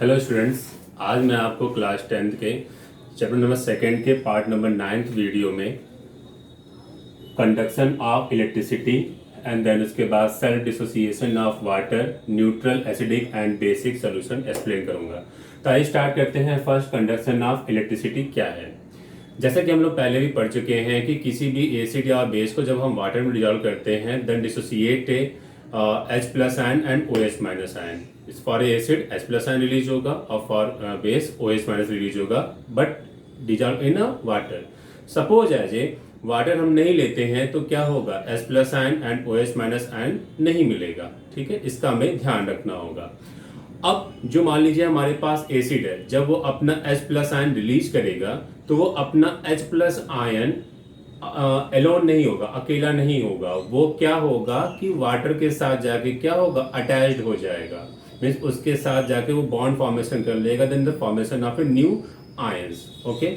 Hello students, आज मैं आपको क्लास 10th के चैप्टर नंबर 2 के पार्ट नंबर 9 वीडियो में conduction of electricity and then उसके बाद self dissociation of water, neutral, acidic and basic solution explain करूंगा। तो आइए स्टार्ट करते हैं। फर्स्ट, कंडक्शन ऑफ इलेक्ट्रिसिटी क्या है। जैसा कि हम लोग पहले भी पढ़ चुके हैं कि किसी भी एसिड या बेस को जब हम वाटर में डिजॉल्व करते हैं then dissociate H+ ion and OH- ion. For acid H+ ion release होगा और फॉर बेस OH- रिलीज होगा, but dissolve in water. Suppose as a water हम नहीं लेते हैं तो क्या होगा, H+ ion and OH- ion नहीं मिलेगा। ठीक है, इसका हमें ध्यान रखना होगा। अब जो मान लीजिए हमारे पास एसिड है, जब वो अपना H+ आयन रिलीज करेगा तो वो अपना H+ आयन एलोन नहीं होगा, अकेला नहीं होगा। वो क्या होगा कि वाटर के साथ जाके क्या होगा, अटैच्ड हो जाएगा। मीन्स उसके साथ जाके वो बॉन्ड फॉर्मेशन कर लेगा, then the formation of a new ions. Okay,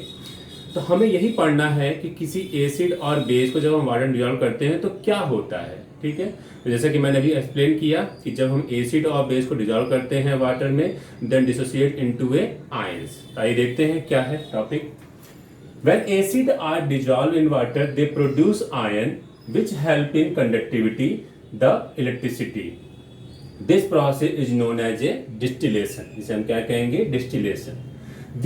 तो हमें यही पढ़ना है कि किसी एसिड और बेस को जब हम वाटर में डिसॉल्व करते हैं तो क्या होता है। ठीक है, तो जैसा कि मैंने अभी एक्सप्लेन किया कि जब हम एसिड और बेस को डिसॉल्व करते हैं वाटर में then dissociate into a ions. आइए देखते हैं क्या है topic. When acid are dissolved in water, they produce ion which help in conductivity, the electricity. This process is known as a distillation. जिसे हम क्या कहेंगे, distillation.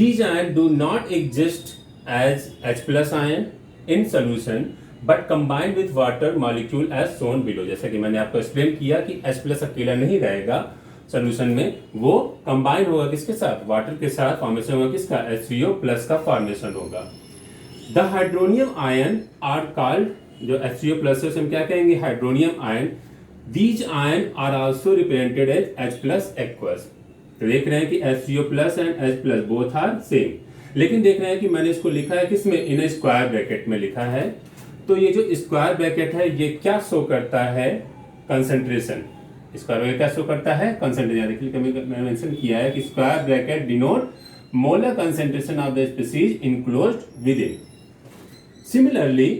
These ions do not exist as H+ ion in solution, but combined with water molecule as shown below. जैसा कि मैंने आपको explain किया कि H+ अकेला नहीं रहेगा सोल्यूशन में, वो कंबाइन होगा किसके साथ, वाटर के साथ। फॉर्मेशन होगा किसका, HCO+ का फॉर्मेशन होगा। The hydronium ion are called, जो HCO+ है उसे हम क्या कहेंगे, hydronium ion. These ion are also represented as H+ aqueous. तो देख रहे हैं कि HCO+ and H+ both are same, लेकिन देख रहे हैं कि मैंने इसको लिखा है किसमें, इन स्क्वायर ब्रैकेट में लिखा है। तो ये जो स्क्वायर ब्रैकेट है ये क्या शो करता है, कंसंट्रेशन। स्क्वायर ब्रैकेट क्या शो करता है, कंसंट्रेशन। देखिए मैंने मेंशन किया है कि square bracket denote molar concentration of the species enclosed with in. Similarly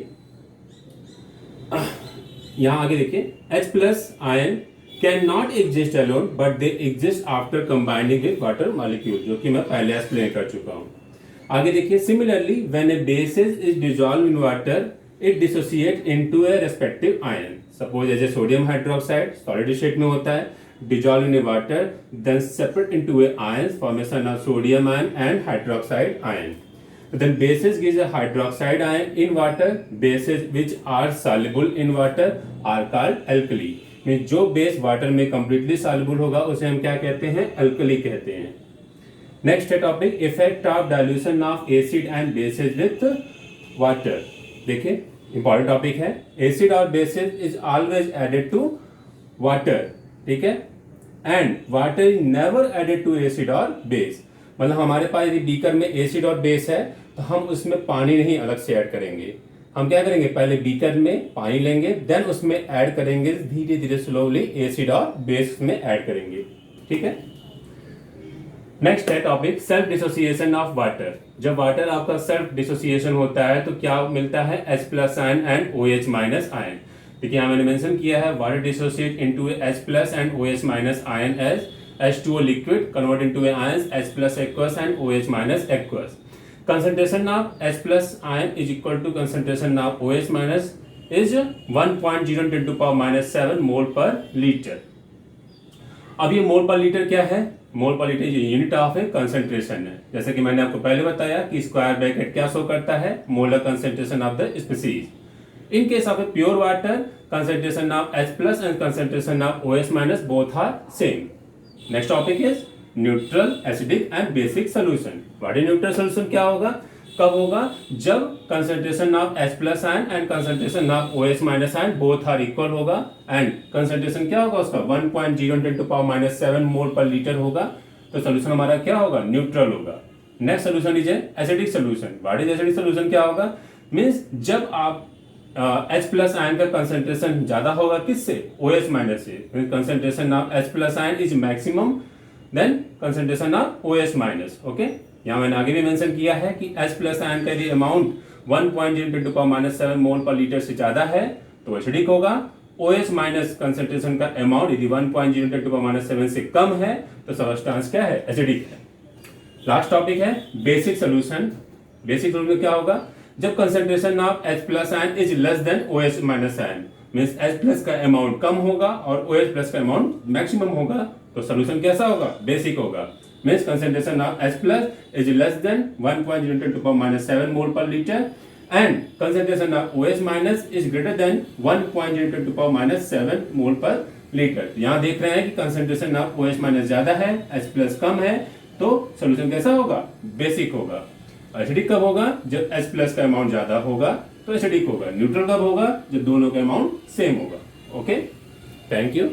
यहां आगे देखिए, H+ ion can not exist alone but they exist after combining with water molecule, जो कि मैं पहले एक्सप्लेन कर चुका हूं। आगे देखिए, similarly when a bases is dissolve in water it dissociate into a respective ion. Suppose as a sodium hydroxide solid state में होता है, dissolve in a water then separate into a ions, formation of sodium ion and hydroxide ion. Then bases gives a hydroxide ion in water. Bases which are soluble in water are called alkali. Mean जो base water में completely soluble होगा उसे हम क्या कहते हैं, alkali कहते हैं। नेक्स्ट है topic, effect of dilution of acid and bases with water. देखिए इंपॉर्टेंट टॉपिक है। एसिड और bases is always added to water, ठीक है, and water is never added to acid और बेस। मतलब हमारे पास यदि बीकर में एसिड और बेस है तो हम उसमें पानी नहीं अलग से ऐड करेंगे। हम क्या करेंगे, पहले बीकर में पानी लेंगे देन उसमें ऐड करेंगे धीरे धीरे स्लोली एसिड और बेस में ऐड करेंगे। ठीक है, नेक्स्ट है topic, self dissociation of water. जब वाटर आपका सेल्फ डिसोसिएशन होता है तो क्या मिलता है, H+ ion and OH- ion. देखिए यहां मैंने मेंशन किया है, water dissociate into H+ and OH- ion as H2O liquid convert into a ions H+ aqueous and OH- aqueous. Concentration of H+ ion is equal to concentration of OH- is 1.0 × 10⁻⁷ मोल पर litre. अब ये मोल पर litre क्या है, मोल पर litre ये unit of concentration है। जैसे कि मैंने आपको पहले बताया कि स्क्वायर ब्रैकेट क्या शो करता है, molar concentration of the species. In case of a pure water concentration of H+ and concentration of OH- both are same. Next topic is neutral, acidic and basic solution. What is neutral solution, क्या होगा, कब होगा, जब concentration of H+ ion and concentration of OH- ion both are equal होगा and concentration क्या होगा उसका 1.0 × 10⁻⁷ मोल पर लीटर होगा, तो सॉल्यूशन हमारा क्या होगा, न्यूट्रल होगा। Next solution is acidic solution. What is acidic solution, क्या होगा, मींस जब आप H+ आयन का कंसंट्रेशन ज्यादा होगा किससे, OH- से। Concentration of H+ ion is maximum than concentration of OH-। Okay, यहाँ मैंने आगे भी मेंशन किया है कि H+ आयन का यदि अमाउंट 1.0 × 10⁻⁷ मोल पर लीटर से ज्यादा है तो एसिडिक होगा, OH माइनस कंसेंट्रेशन का अमाउंट यदि 1.0 × 10⁻⁷ से कम है तो सब्सटेंस क्या है, एसिडिक है। लास्ट टॉपिक है बेसिक सोल्यूशन। बेसिक सोल्यूशन क्या होगा, जब concentration of H+ ion is less than OH minus ion, means H+ का अमाउंट कम होगा और OH+ का अमाउंट मैक्सिमम होगा, तो सोल्यूशन कैसा होगा, बेसिक होगा। Means concentration of H+ is less than 1.0 × 10⁻⁷ मोल पर litre and concentration of OH minus is greater than 1.0 × 10⁻⁷ मोल पर लीटर। यहाँ देख रहे हैं कि कंसेंट्रेशन ऑफ OH माइनस ज्यादा है, H+ कम है, तो सोल्यूशन कैसा होगा, बेसिक होगा। एसिडिक कब होगा, जब H+ का अमाउंट ज्यादा होगा तो एसिडिक होगा। न्यूट्रल कब होगा, जब दोनों का अमाउंट सेम होगा। Okay, thank you.